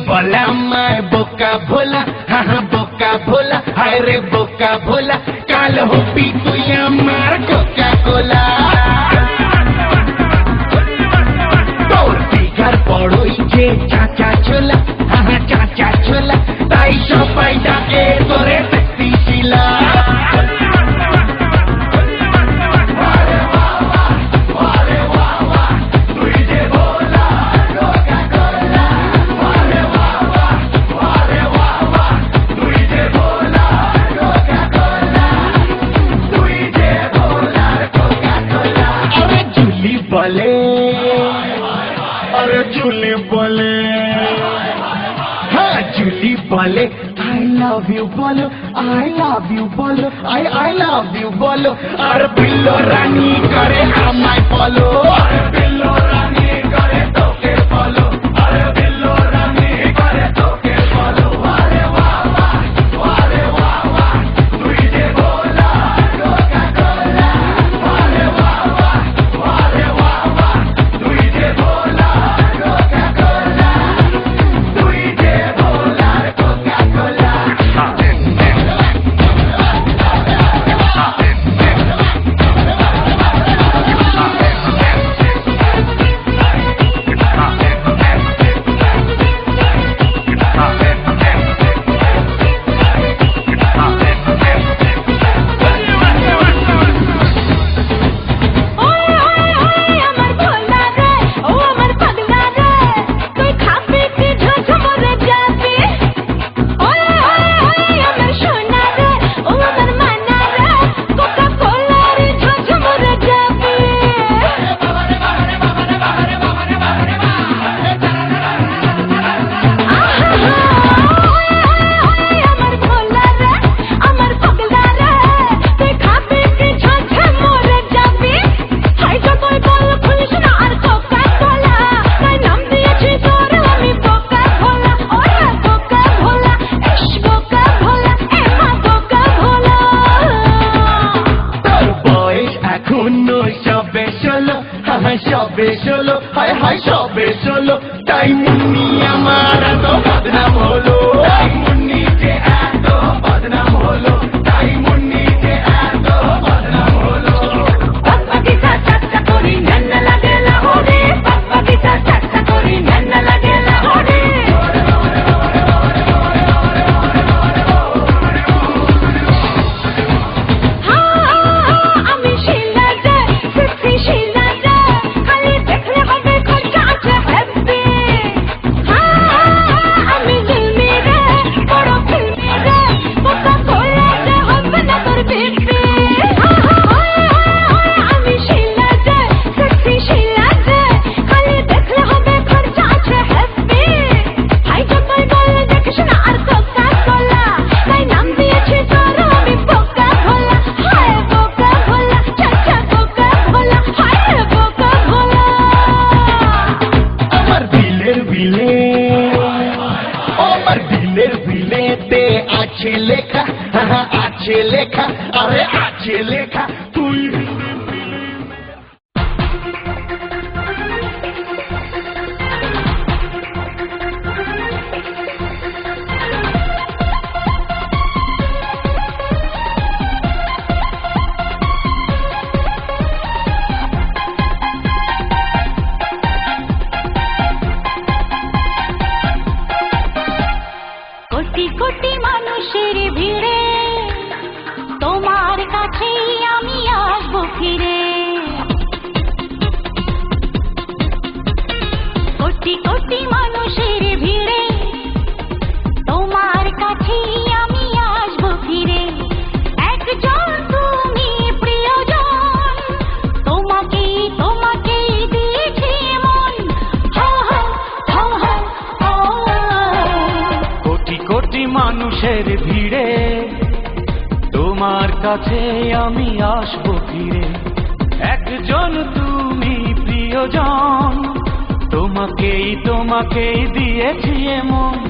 बोला मैं बोका भोला, हाँ हाँ बोका भोला, हाय रे बोका भोला, काल हो पी तू मार कोका कोला। তোর দিঘার বড়ই যে চাচা ছোলা, हाँ हाँ চাচা ছোলা, তাই সবাই ডাকে তোরে সেক্সি শিলা। अरे जूली बोले, हाँ जूली बोले I love you बोलो, I love you बोलो, I love you बोलो। अरे बिल्लो रानी करे আমায় ফলো, अरे बिल्लो रानी करे তোকে ফলো, अरे बिल्लो रानी करे তোকে ফলো। আরে বাবা আরে বাবা তুই যে ভোলা কোকা কোলা, আরে বাবা আরে বাবা তুই যে ভোলা কোকা কোলা, তুই যে ভোলা কোকা কোলা। সবে ষোলো, হায় হায় সবে ষোলো, তাই মুন্নি আমার এত বদনাম হলো, তাই মুন্নি যে এত বদনাম হলো, তাই মুন্নি যে এত বদনাম হলো। বাগিচা চাচা করি নান্না লাগে লাহোরে, বাগিচা চাচা করি নান্না লাগে লাহোরে। আমি শিলা যে সেক্সি শিলা আছে লেখা, আছে লেখা, আরে আছে লেখা তুই। কোটি কোটি মানুষের ভিড়ে তোমার কাছে আমি আসবো ফিরে, কোটি কোটি মানুষের ভিড়ে তোমার কাছে আমি আসবো ফিরে। একজন তুমি প্রিয়জন, তোমাকেই তোমাকেই দিয়েছি মন, হা হা হা হা। কোটি কোটি মানুষের ভিড়ে তোমার কাছে আমি আসবো ফিরে, একজন তুমি প্রিয় প্রিয়জন, তোমাকেই তোমাকেই দিয়েছি এ মন।